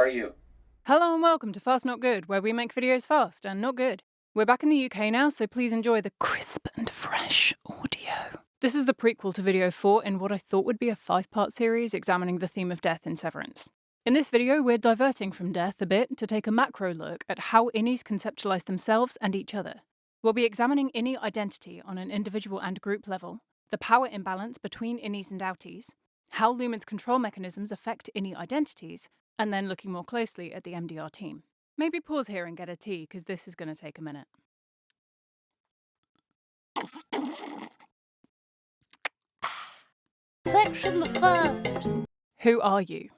are you? Hello and welcome to Fast Not Good, where we make videos fast and not good. We're back in the UK now, so please enjoy the crisp and fresh audio. This is the prequel to video 4 in what I thought would be a 5-part series examining the theme of death in Severance. In this video, we're diverting from death a bit to take a macro look at how innies conceptualise themselves and each other. We'll be examining innie identity on an individual and group level, the power imbalance between innies and outies, how Lumon's control mechanisms affect innie identities, and then looking more closely at the MDR team. Maybe pause here and get a tea, because this is going to take a minute. Section the first. Who are you?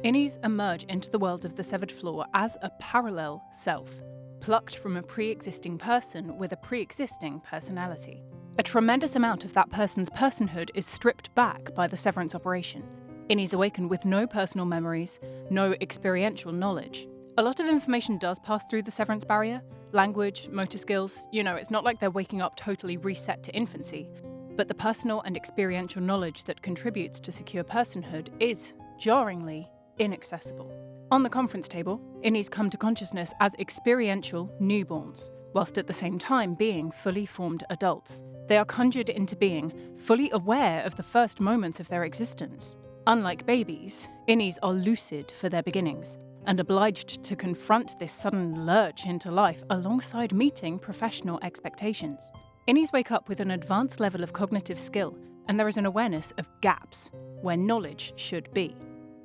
Innies emerge into the world of the severed floor as a parallel self, plucked from a pre-existing person with a pre-existing personality. A tremendous amount of that person's personhood is stripped back by the severance operation. Innies awaken with no personal memories, no experiential knowledge. A lot of information does pass through the severance barrier, language, motor skills, it's not like they're waking up totally reset to infancy, but the personal and experiential knowledge that contributes to secure personhood is, jarringly, inaccessible. On the conference table, innies come to consciousness as experiential newborns, whilst at the same time being fully formed adults. They are conjured into being fully aware of the first moments of their existence. Unlike babies, innies are lucid for their beginnings, and obliged to confront this sudden lurch into life alongside meeting professional expectations. Innies wake up with an advanced level of cognitive skill, and there is an awareness of gaps, where knowledge should be.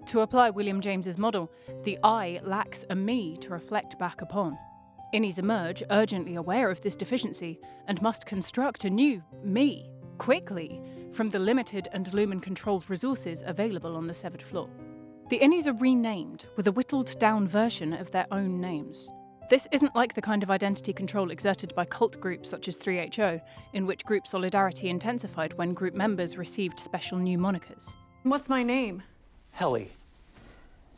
To apply William James's model, the I lacks a me to reflect back upon. Innies emerge urgently aware of this deficiency, and must construct a new me, quickly, from the limited and Lumon-controlled resources available on the severed floor. The innies are renamed with a whittled-down version of their own names. This isn't like the kind of identity control exerted by cult groups such as 3HO, in which group solidarity intensified when group members received special new monikers. What's my name? Helly.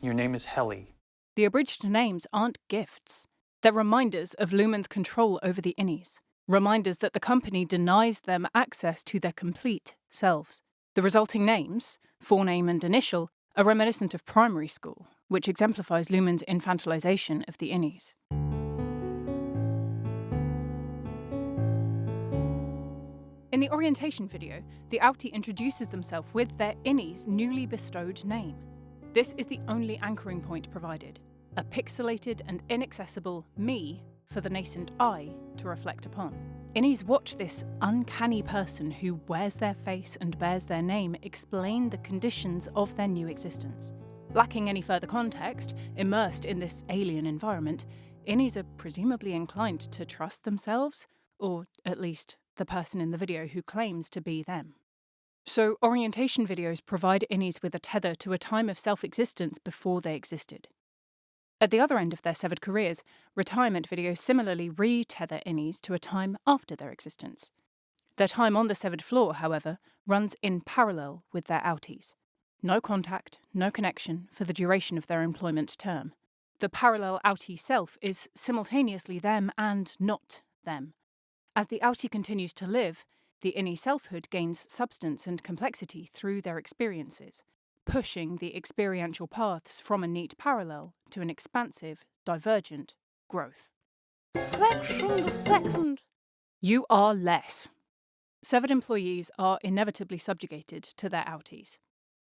Your name is Helly. The abridged names aren't gifts. They're reminders of Lumon's control over the innies. Reminders that the company denies them access to their complete selves. The resulting names, forename and initial, are reminiscent of primary school, which exemplifies Lumon's infantilization of the innies. In the orientation video, the outie introduces themselves with their innie's newly bestowed name. This is the only anchoring point provided, a pixelated and inaccessible me for the nascent I to reflect upon. Innies watch this uncanny person who wears their face and bears their name explain the conditions of their new existence. Lacking any further context, immersed in this alien environment, innies are presumably inclined to trust themselves, or at least the person in the video who claims to be them. So orientation videos provide innies with a tether to a time of self-existence before they existed. At the other end of their severed careers, retirement videos similarly re-tether innies to a time after their existence. Their time on the severed floor, however, runs in parallel with their outies. No contact, no connection for the duration of their employment term. The parallel outie self is simultaneously them and not them. As the outie continues to live, the innie selfhood gains substance and complexity through their experiences, pushing the experiential paths from a neat parallel to an expansive, divergent growth. Section the second. You are less. Severed employees are inevitably subjugated to their outies.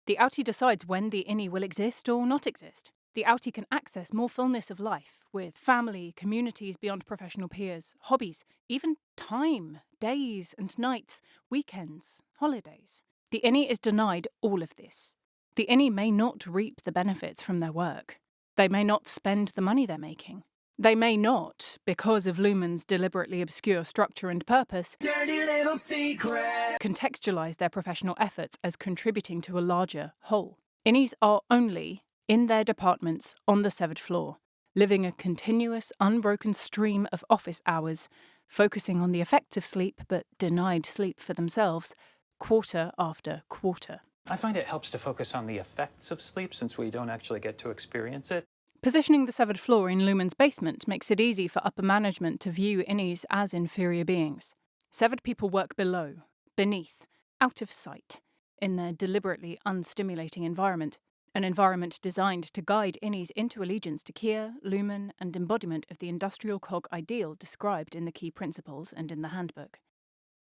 The outie decides when the innie will exist or not exist. The outie can access more fullness of life, with family, communities beyond professional peers, hobbies, even time, days and nights, weekends, holidays. The innie is denied all of this. The innie may not reap the benefits from their work. They may not spend the money they're making. They may not, because of Lumon's deliberately obscure structure and purpose, Dirty little secret. contextualise their professional efforts as contributing to a larger whole. Innies are only in their departments on the severed floor, living a continuous, unbroken stream of office hours, focusing on the effects of sleep but denied sleep for themselves, quarter after quarter. I find it helps to focus on the effects of sleep since we don't actually get to experience it. Positioning the severed floor in Lumon's basement makes it easy for upper management to view innies as inferior beings. Severed people work below, beneath, out of sight, in their deliberately unstimulating environment, an environment designed to guide innies into allegiance to Kier, Lumon, and embodiment of the industrial cog ideal described in the key principles and in the handbook.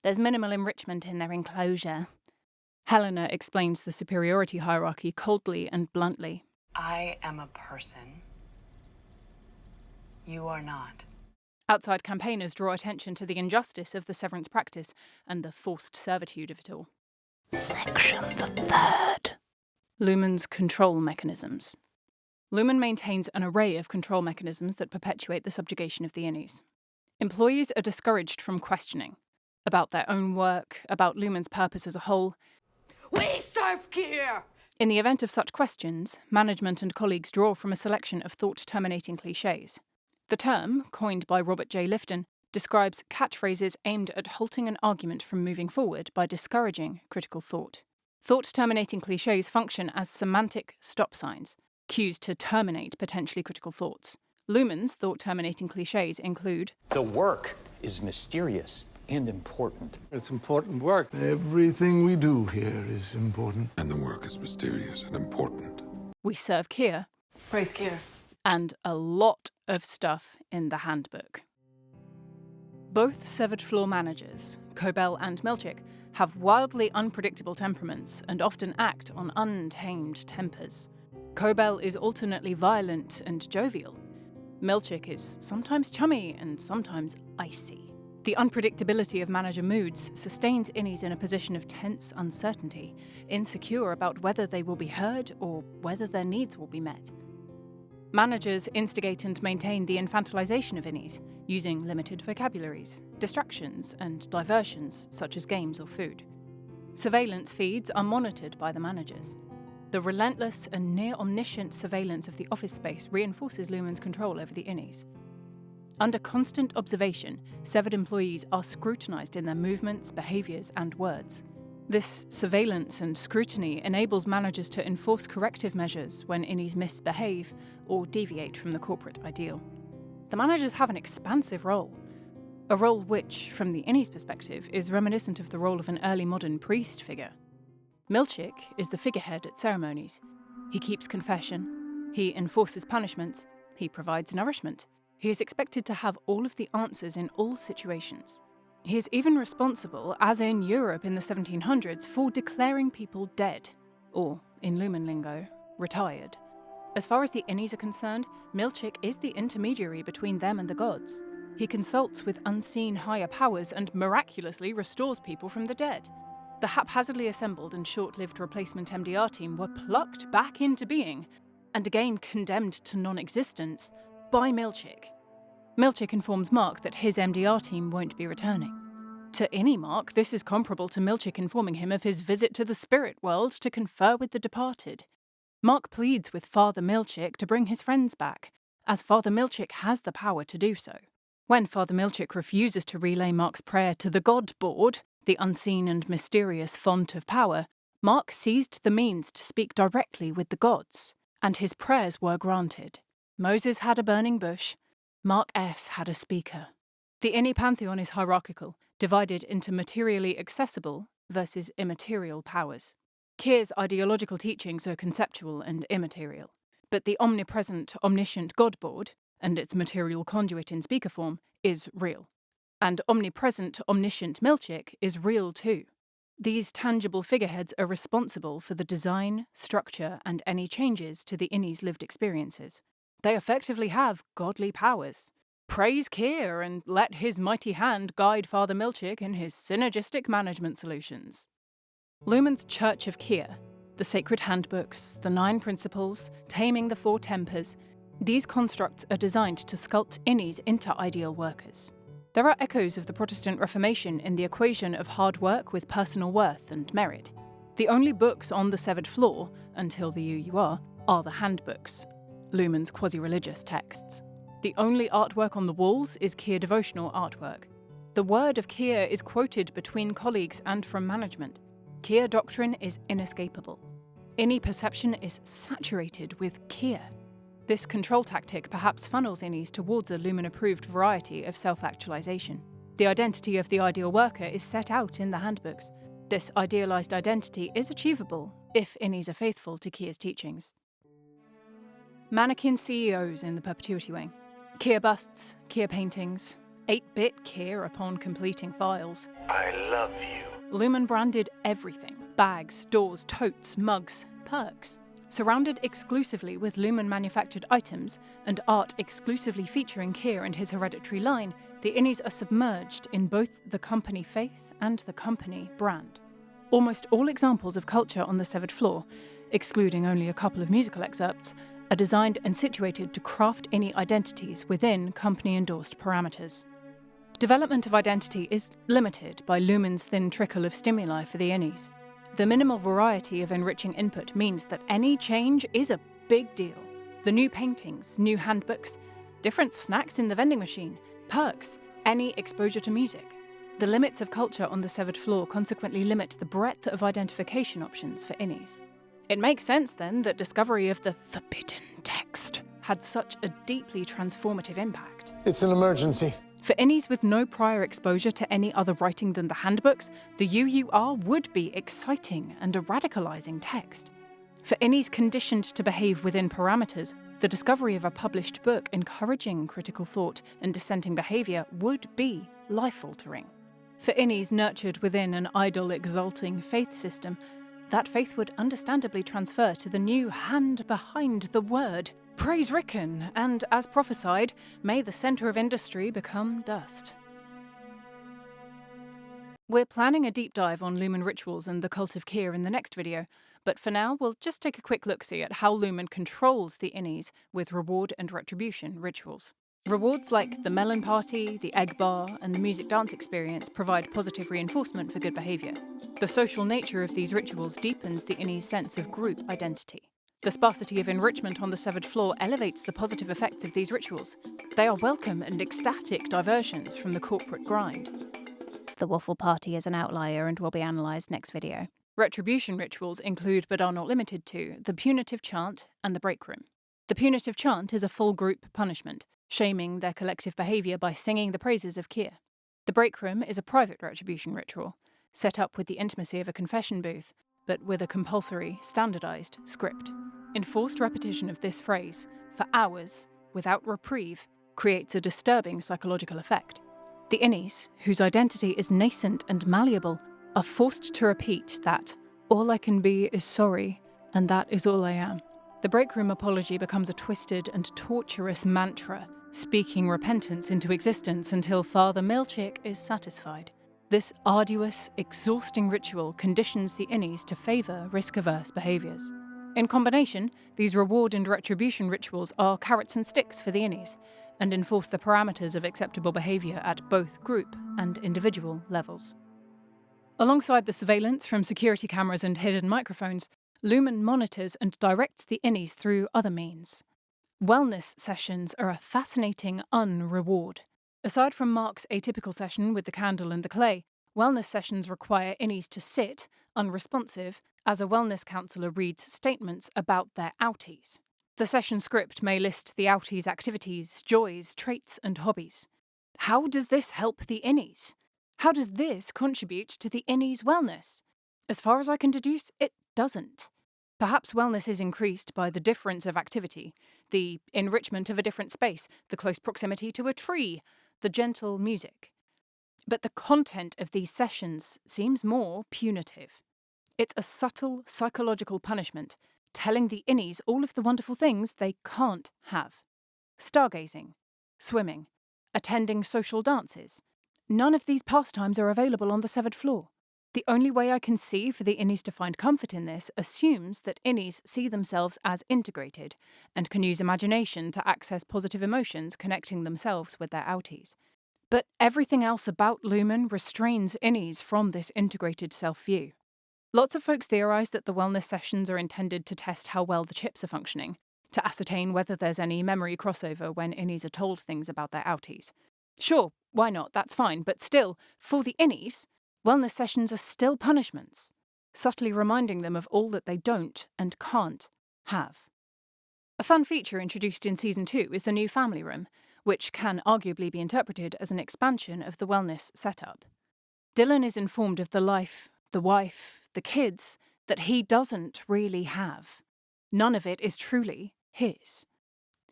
There's minimal enrichment in their enclosure. Helena explains the superiority hierarchy coldly and bluntly. I am a person. You are not. Outside campaigners draw attention to the injustice of the severance practice and the forced servitude of it all. Section the third. Lumon's control mechanisms. Lumon maintains an array of control mechanisms that perpetuate the subjugation of the innies. Employees are discouraged from questioning about their own work, about Lumon's purpose as a whole. We serve Kier! In the event of such questions, management and colleagues draw from a selection of thought-terminating clichés. The term, coined by Robert J. Lifton, describes catchphrases aimed at halting an argument from moving forward by discouraging critical thought. Thought-terminating clichés function as semantic stop signs, cues to terminate potentially critical thoughts. Lumon's thought-terminating clichés include: The work is mysterious and important. It's important work. Everything we do here is important. And the work is mysterious and important. We serve Kier, Praise Kier. and a lot of stuff in the handbook. Both severed floor managers, Cobel and Milchick, have wildly unpredictable temperaments and often act on untamed tempers. Cobel is alternately violent and jovial. Milchick is sometimes chummy and sometimes icy. The unpredictability of manager moods sustains innies in a position of tense uncertainty, insecure about whether they will be heard or whether their needs will be met. Managers instigate and maintain the infantilization of innies, using limited vocabularies, distractions, and diversions such as games or food. Surveillance feeds are monitored by the managers. The relentless and near-omniscient surveillance of the office space reinforces Lumon's control over the innies. Under constant observation, severed employees are scrutinized in their movements, behaviors, and words. This surveillance and scrutiny enables managers to enforce corrective measures when innies misbehave or deviate from the corporate ideal. The managers have an expansive role, a role which, from the innie's perspective, is reminiscent of the role of an early modern priest figure. Milchick is the figurehead at ceremonies. He keeps confession, he enforces punishments, he provides nourishment. He is expected to have all of the answers in all situations. He is even responsible, as in Europe in the 1700s, for declaring people dead, or, in Lumon lingo, retired. As far as the innies are concerned, Milchick is the intermediary between them and the gods. He consults with unseen higher powers and miraculously restores people from the dead. The haphazardly assembled and short-lived replacement MDR team were plucked back into being, and again condemned to non-existence, by Milchick. Milchick informs Mark that his MDR team won't be returning. To innie Mark, this is comparable to Milchick informing him of his visit to the spirit world to confer with the departed. Mark pleads with Father Milchick to bring his friends back, as Father Milchick has the power to do so. When Father Milchick refuses to relay Mark's prayer to the God Board, the unseen and mysterious font of power, Mark seized the means to speak directly with the gods, and his prayers were granted. Moses had a burning bush, Mark S. had a speaker. The innie pantheon is hierarchical, divided into materially accessible versus immaterial powers. Kier's ideological teachings are conceptual and immaterial, but the omnipresent, omniscient God Board, and its material conduit in speaker form, is real. And omnipresent, omniscient Milchick is real too. These tangible figureheads are responsible for the design, structure, and any changes to the innie's lived experiences. They effectively have godly powers. Praise Kier and let his mighty hand guide Father Milchick in his synergistic management solutions. Lumon's Church of Kier, the sacred handbooks, the 9 principles, taming the 4 tempers, these constructs are designed to sculpt innies into ideal workers. There are echoes of the Protestant Reformation in the equation of hard work with personal worth and merit. The only books on the severed floor, until the UUR, are the handbooks, Lumon's quasi-religious texts. The only artwork on the walls is Kier devotional artwork. The word of Kier is quoted between colleagues and from management. Kier doctrine is inescapable. Innie perception is saturated with Kier. This control tactic perhaps funnels innies towards a Lumon-approved variety of self-actualization. The identity of the ideal worker is set out in the handbooks. This idealised identity is achievable if innies are faithful to Kier's teachings. Mannequin CEOs in the perpetuity wing. Kier busts, Kier paintings, 8-bit Kier upon completing files. I love you. Lumon branded everything. Bags, doors, totes, mugs, perks. Surrounded exclusively with Lumon-manufactured items and art exclusively featuring Kier and his hereditary line, the innies are submerged in both the company faith and the company brand. Almost all examples of culture on the severed floor, excluding only a couple of musical excerpts, are designed and situated to craft innie identities within company-endorsed parameters. Development of identity is limited by Lumon's thin trickle of stimuli for the innies. The minimal variety of enriching input means that any change is a big deal. The new paintings, new handbooks, different snacks in the vending machine, perks, any exposure to music. The limits of culture on the severed floor consequently limit the breadth of identification options for innies. It makes sense, then, that discovery of the forbidden text had such a deeply transformative impact. It's an emergency. For innies with no prior exposure to any other writing than the handbooks, the UUR would be exciting and a radicalising text. For innies conditioned to behave within parameters, the discovery of a published book encouraging critical thought and dissenting behaviour would be life-altering. For innies nurtured within an idol exalting faith system, that faith would understandably transfer to the new hand behind the word. Praise Ricken, and as prophesied, may the centre of industry become dust. We're planning a deep dive on Lumon rituals and the cult of Kier in the next video, but for now we'll just take a quick look-see at how Lumon controls the innies with reward and retribution rituals. Rewards like the melon party, the egg bar, and the music dance experience provide positive reinforcement for good behaviour. The social nature of these rituals deepens the innie's sense of group identity. The sparsity of enrichment on the severed floor elevates the positive effects of these rituals. They are welcome and ecstatic diversions from the corporate grind. The waffle party is an outlier and will be analysed next video. Retribution rituals include, but are not limited to, the punitive chant and the break room. The punitive chant is a full group punishment, shaming their collective behaviour by singing the praises of Kier. The break room is a private retribution ritual, set up with the intimacy of a confession booth, but with a compulsory, standardised script. Enforced repetition of this phrase, for hours, without reprieve, creates a disturbing psychological effect. The innies, whose identity is nascent and malleable, are forced to repeat that, all I can be is sorry, and that is all I am. The break room apology becomes a twisted and torturous mantra, speaking repentance into existence until Father Milchick is satisfied. This arduous, exhausting ritual conditions the innies to favour risk-averse behaviours. In combination, these reward and retribution rituals are carrots and sticks for the innies, and enforce the parameters of acceptable behaviour at both group and individual levels. Alongside the surveillance from security cameras and hidden microphones, Lumon monitors and directs the innies through other means. Wellness sessions are a fascinating unreward. Aside from Mark's atypical session with the candle and the clay, wellness sessions require innies to sit, unresponsive, as a wellness counsellor reads statements about their outies. The session script may list the outies' activities, joys, traits, and hobbies. How does this help the innies? How does this contribute to the innies' wellness? As far as I can deduce, it doesn't. Perhaps wellness is increased by the difference of activity, the enrichment of a different space, the close proximity to a tree, the gentle music. But the content of these sessions seems more punitive. It's a subtle psychological punishment, telling the innies all of the wonderful things they can't have. Stargazing, swimming, attending social dances. None of these pastimes are available on the severed floor. The only way I can see for the innies to find comfort in this assumes that innies see themselves as integrated and can use imagination to access positive emotions connecting themselves with their outies. But everything else about Lumon restrains innies from this integrated self-view. Lots of folks theorise that the wellness sessions are intended to test how well the chips are functioning, to ascertain whether there's any memory crossover when innies are told things about their outies. Sure, why not, that's fine, but still, for the innies, wellness sessions are still punishments, subtly reminding them of all that they don't and can't have. A fun feature introduced in Season 2 is the new family room, which can arguably be interpreted as an expansion of the wellness setup. Dylan is informed of the life, the wife, the kids, that he doesn't really have. None of it is truly his.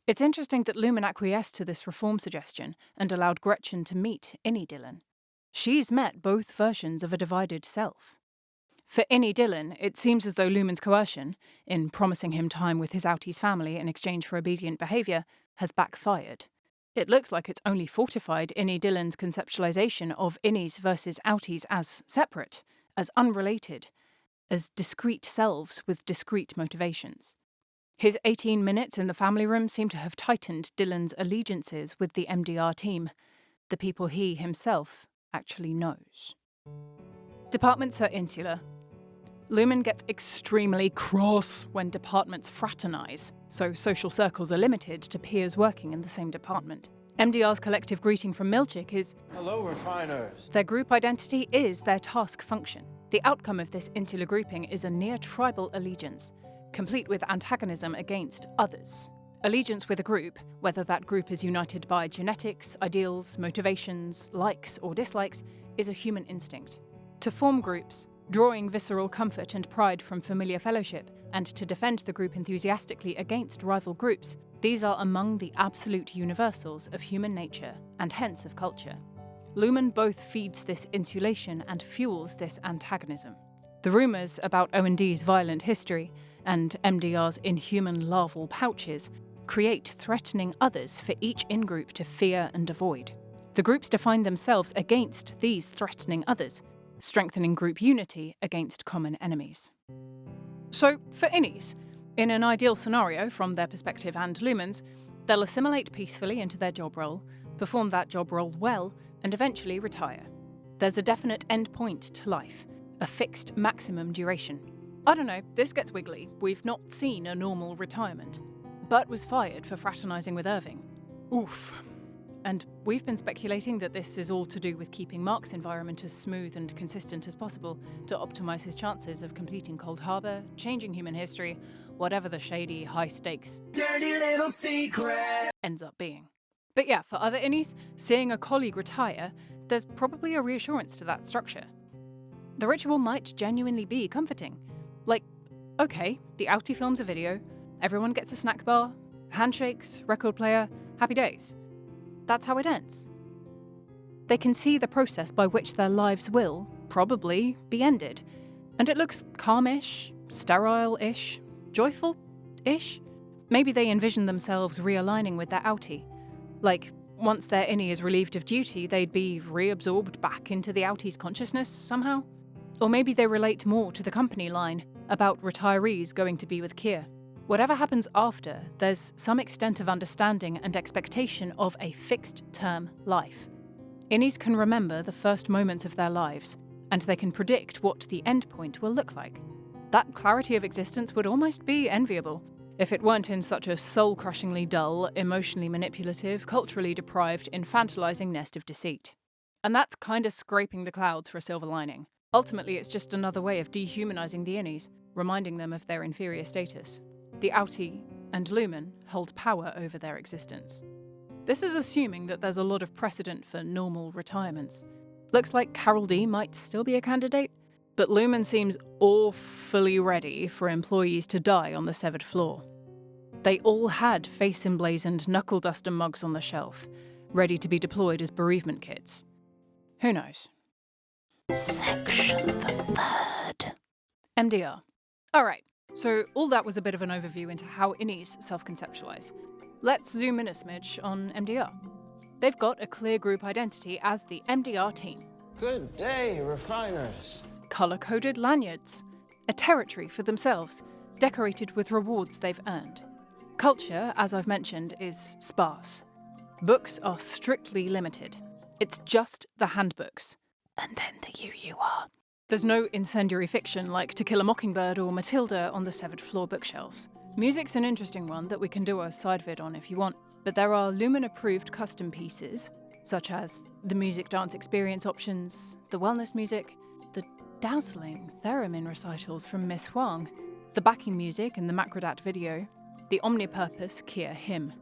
It's interesting that Lumon acquiesced to this reform suggestion and allowed Gretchen to meet Innie Dylan. She's met both versions of a divided self. For Innie Dylan, it seems as though Lumon's coercion, in promising him time with his outies family in exchange for obedient behaviour, has backfired. It looks like it's only fortified Innie Dylan's conceptualisation of innies versus outies as separate, as unrelated, as discrete selves with discrete motivations. His 18 minutes in the family room seem to have tightened Dylan's allegiances with the MDR team, the people he himself actually knows. Departments are insular. Lumon gets extremely cross when departments fraternise, so social circles are limited to peers working in the same department. MDR's collective greeting from Milchick is, "Hello, refiners." Their group identity is their task function. The outcome of this insular grouping is a near-tribal allegiance, complete with antagonism against others. Allegiance with a group, whether that group is united by genetics, ideals, motivations, likes or dislikes, is a human instinct. To form groups, drawing visceral comfort and pride from familiar fellowship, and to defend the group enthusiastically against rival groups, these are among the absolute universals of human nature, and hence of culture. Lumon both feeds this insulation and fuels this antagonism. The rumours about O&D's violent history and MDR's inhuman larval pouches create threatening others for each in-group to fear and avoid. The groups define themselves against these threatening others, strengthening group unity against common enemies. So, for innies, in an ideal scenario from their perspective and Lumon's, they'll assimilate peacefully into their job role, perform that job role well, and eventually retire. There's a definite end point to life, a fixed maximum duration. I don't know, this gets wiggly. We've not seen a normal retirement. Bert was fired for fraternising with Irving. Oof. And we've been speculating that this is all to do with keeping Mark's environment as smooth and consistent as possible to optimise his chances of completing Cold Harbour, changing human history, whatever the shady, high-stakes, dirty little secret ends up being. But yeah, for other innies, seeing a colleague retire, there's probably a reassurance to that structure. The ritual might genuinely be comforting. Like, okay, the outie films a video, everyone gets a snack bar, handshakes, record player, happy days. That's how it ends. They can see the process by which their lives will, probably, be ended. And it looks calm-ish, sterile-ish, joyful-ish. Maybe they envision themselves realigning with their outie. Like, once their innie is relieved of duty, they'd be reabsorbed back into the outie's consciousness somehow. Or maybe they relate more to the company line about retirees going to be with Kier. Whatever happens after, there's some extent of understanding and expectation of a fixed-term life. Innies can remember the first moments of their lives, and they can predict what the end point will look like. That clarity of existence would almost be enviable, if it weren't in such a soul-crushingly dull, emotionally manipulative, culturally deprived, infantilizing nest of deceit. And that's kinda scraping the clouds for a silver lining. Ultimately, it's just another way of dehumanizing the innies, reminding them of their inferior status. The outie and Lumon hold power over their existence. This is assuming that there's a lot of precedent for normal retirements. Looks like Carol D might still be a candidate, but Lumon seems awfully ready for employees to die on the severed floor. They all had face-emblazoned knuckle-duster mugs on the shelf, ready to be deployed as bereavement kits. Who knows? Section the 3rd. MDR. Alright, so all that was a bit of an overview into how innies self-conceptualise. Let's zoom in a smidge on MDR. They've got a clear group identity as the MDR team. Good day, refiners. Colour-coded lanyards. A territory for themselves, decorated with rewards they've earned. Culture, as I've mentioned, is sparse. Books are strictly limited. It's just the handbooks. And then the UUR. There's no incendiary fiction like To Kill a Mockingbird or Matilda on the severed floor bookshelves. Music's an interesting one that we can do a side vid on if you want, but there are Lumon-approved custom pieces, such as the music dance experience options, the wellness music, the dazzling theremin recitals from Miss Huang, the backing music in the Macrodat video, the omnipurpose Kier hymn.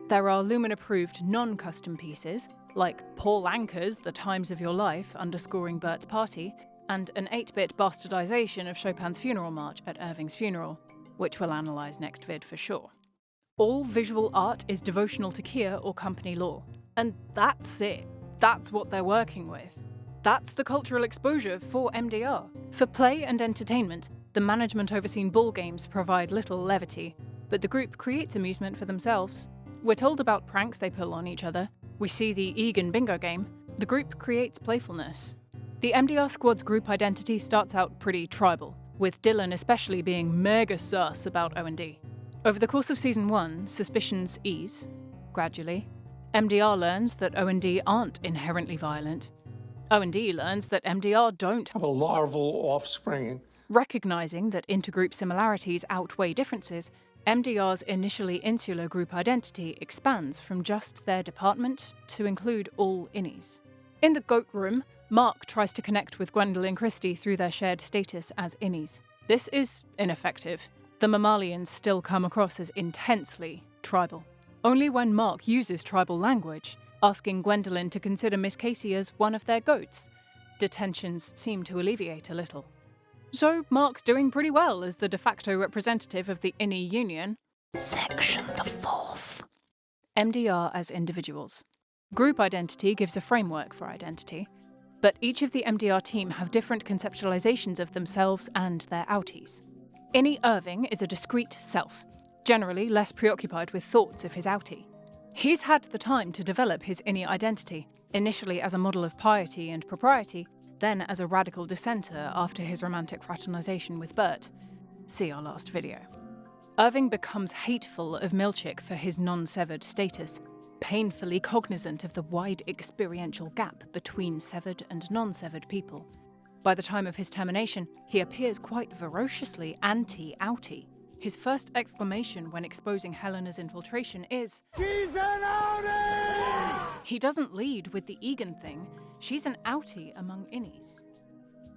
There are Lumon-approved non-custom pieces, like Paul Anker's The Times of Your Life underscoring Bert's party, and an 8-bit bastardisation of Chopin's funeral march at Irving's funeral, which we'll analyse next vid for sure. All visual art is devotional to Kier or company law. And that's it. That's what they're working with. That's the cultural exposure for MDR. For play and entertainment, the management-overseen ball games provide little levity, but the group creates amusement for themselves. We're told about pranks they pull on each other. We see the Eagan bingo game. The group creates playfulness. The MDR squad's group identity starts out pretty tribal, with Dylan especially being mega sus about O&D. Over the course of Season 1, suspicions ease. Gradually, MDR learns that O&D aren't inherently violent. O&D learns that MDR don't have a larval offspring. Recognising that intergroup similarities outweigh differences, MDR's initially insular group identity expands from just their department to include all innies. In the goat room, Mark tries to connect with Gwendolyn Christie through their shared status as innies. This is ineffective. The mammalians still come across as intensely tribal. Only when Mark uses tribal language, asking Gwendolyn to consider Miss Casey as one of their goats, do tensions seem to alleviate a little. So Mark's doing pretty well as the de facto representative of the innie union. Section the 4th. MDR as individuals. Group identity gives a framework for identity, but each of the MDR team have different conceptualizations of themselves and their outies. Innie Irving is a discrete self, generally less preoccupied with thoughts of his outie. He's had the time to develop his innie identity, initially as a model of piety and propriety, then as a radical dissenter after his romantic fraternization with Bert. See our last video. Irving becomes hateful of Milchick for his non-severed status, painfully cognizant of the wide experiential gap between severed and non-severed people. By the time of his termination, he appears quite ferociously anti-outie. His first exclamation when exposing Helena's infiltration is, "She's an outie!" He doesn't lead with the Eagan thing. She's an outie among innies.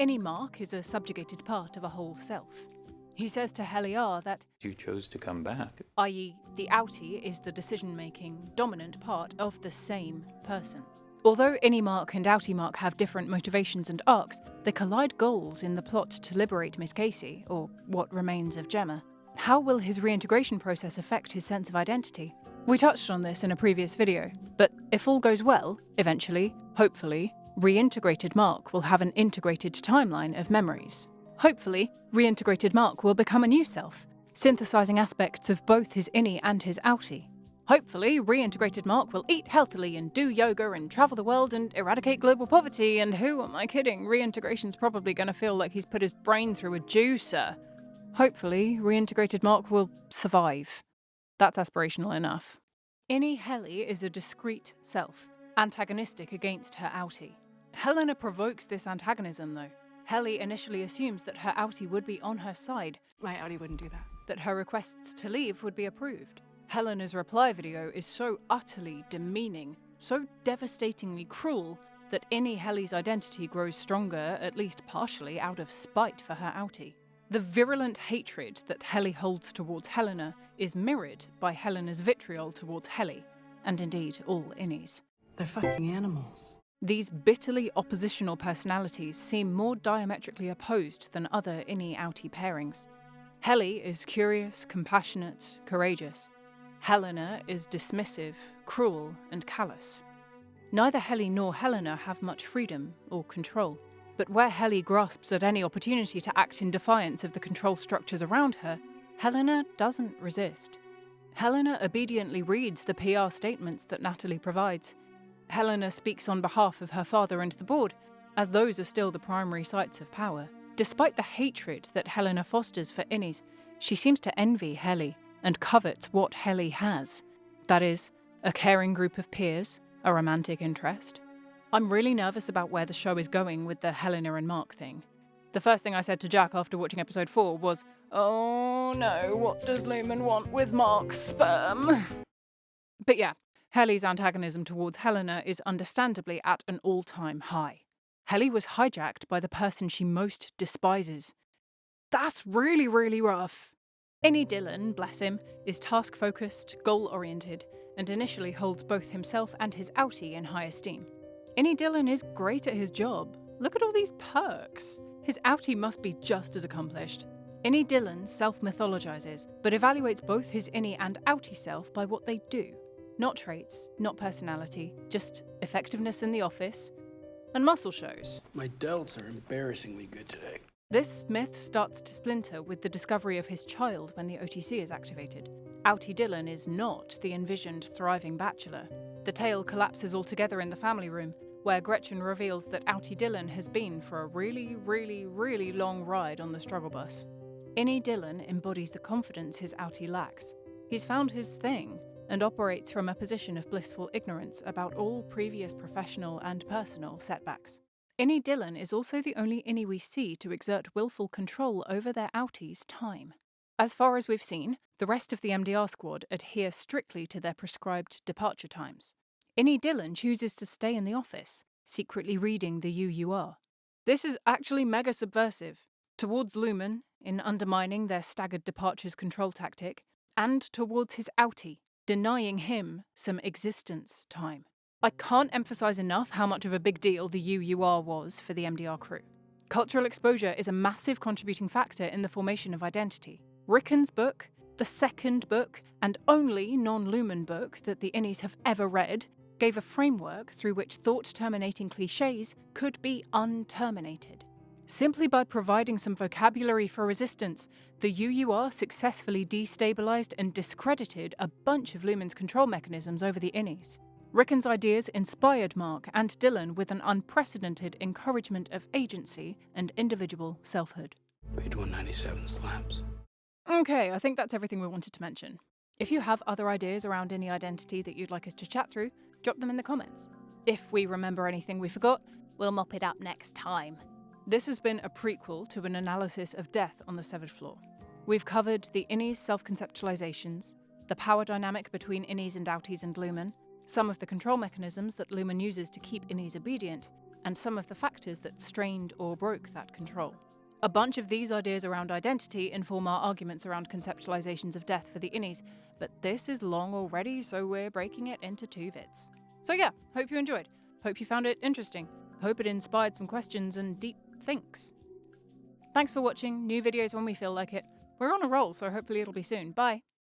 Innie Mark is a subjugated part of a whole self. He says to Helly that You chose to come back. i.e., the outie is the decision-making, dominant part of the same person. Although Innie Mark and Outie Mark have different motivations and arcs, they collide goals in the plot to liberate Miss Casey, or what remains of Gemma. How will his reintegration process affect his sense of identity? We touched on this in a previous video, but if all goes well, eventually, hopefully, reintegrated Mark will have an integrated timeline of memories. Hopefully, reintegrated Mark will become a new self, synthesizing aspects of both his innie and his outie. Hopefully, reintegrated Mark will eat healthily and do yoga and travel the world and eradicate global poverty, and who am I kidding, reintegration's probably going to feel like he's put his brain through a juicer. Hopefully, reintegrated Mark will survive. That's aspirational enough. Innie Helly is a discrete self, antagonistic against her outie. Helena provokes this antagonism, though. Helly initially assumes that her outie would be on her side. My outie wouldn't do that. That her requests to leave would be approved. Helena's reply video is so utterly demeaning, so devastatingly cruel, that Innie Helly's identity grows stronger, at least partially, out of spite for her outie. The virulent hatred that Helly holds towards Helena is mirrored by Helena's vitriol towards Helly, and indeed all innies. They're fucking animals. These bitterly oppositional personalities seem more diametrically opposed than other innie-outie pairings. Helly is curious, compassionate, courageous. Helena is dismissive, cruel, and callous. Neither Helly nor Helena have much freedom or control, but where Helly grasps at any opportunity to act in defiance of the control structures around her, Helena doesn't resist. Helena obediently reads the PR statements that Natalie provides. Helena speaks on behalf of her father and the board, as those are still the primary sites of power. Despite the hatred that Helena fosters for innies, she seems to envy Helly and covets what Helly has. That is, a caring group of peers, a romantic interest. I'm really nervous about where the show is going with the Helena and Mark thing. The first thing I said to Jack after watching episode 4 was, "Oh no, what does Lumon want with Mark's sperm?" But yeah, Helly's antagonism towards Helena is understandably at an all-time high. Helly was hijacked by the person she most despises. That's really, really rough. Innie Dylan, bless him, is task-focused, goal-oriented, and initially holds both himself and his outie in high esteem. Innie Dylan is great at his job, Look at all these perks. His outie must be just as accomplished. Innie Dylan self-mythologizes, but evaluates both his innie and outie self by what they do. Not traits, not personality, just effectiveness in the office, and muscle shows. My delts are embarrassingly good today. This myth starts to splinter with the discovery of his child when the OTC is activated. Outie Dylan is not the envisioned thriving bachelor. The tale collapses altogether in the family room, where Gretchen reveals that Outie Dylan has been for a really long ride on the struggle bus. Innie Dylan embodies the confidence his outie lacks. He's found his thing, and operates from a position of blissful ignorance about all previous professional and personal setbacks. Innie Dylan is also the only innie we see to exert willful control over their outie's time. As far as we've seen, the rest of the MDR squad adhere strictly to their prescribed departure times. Innie Dylan chooses to stay in the office, secretly reading the UUR. This is actually mega subversive, towards Lumon, in undermining their staggered departures control tactic, and towards his outie, denying him some existence time. I can't emphasise enough how much of a big deal the UUR was for the MDR crew. Cultural exposure is a massive contributing factor in the formation of identity. Ricken's book, the second book and only non-Lumon book that the innies have ever read, gave a framework through which thought-terminating clichés could be unterminated. Simply by providing some vocabulary for resistance, the UUR successfully destabilised and discredited a bunch of Lumon's control mechanisms over the innies. Ricken's ideas inspired Mark and Dylan with an unprecedented encouragement of agency and individual selfhood. Page 197 slabs. Okay, I think that's everything we wanted to mention. If you have other ideas around innie identity that you'd like us to chat through, drop them in the comments. If we remember anything we forgot, We'll mop it up next time. this has been a prequel to an analysis of death on the severed floor. We've covered the innies' self-conceptualizations, the power dynamic between innies and outies and Lumon, some of the control mechanisms that Lumon uses to keep innies obedient, and some of the factors that strained or broke that control. A bunch of these ideas around identity inform our arguments around conceptualizations of death for the innies, but this is long already, so we're breaking it into 2 vids. So yeah, hope you enjoyed. Hope you found it interesting. Hope it inspired some questions and deep thinks. Thanks for watching. New videos when we feel like it. We're on a roll, so hopefully it'll be soon. Bye!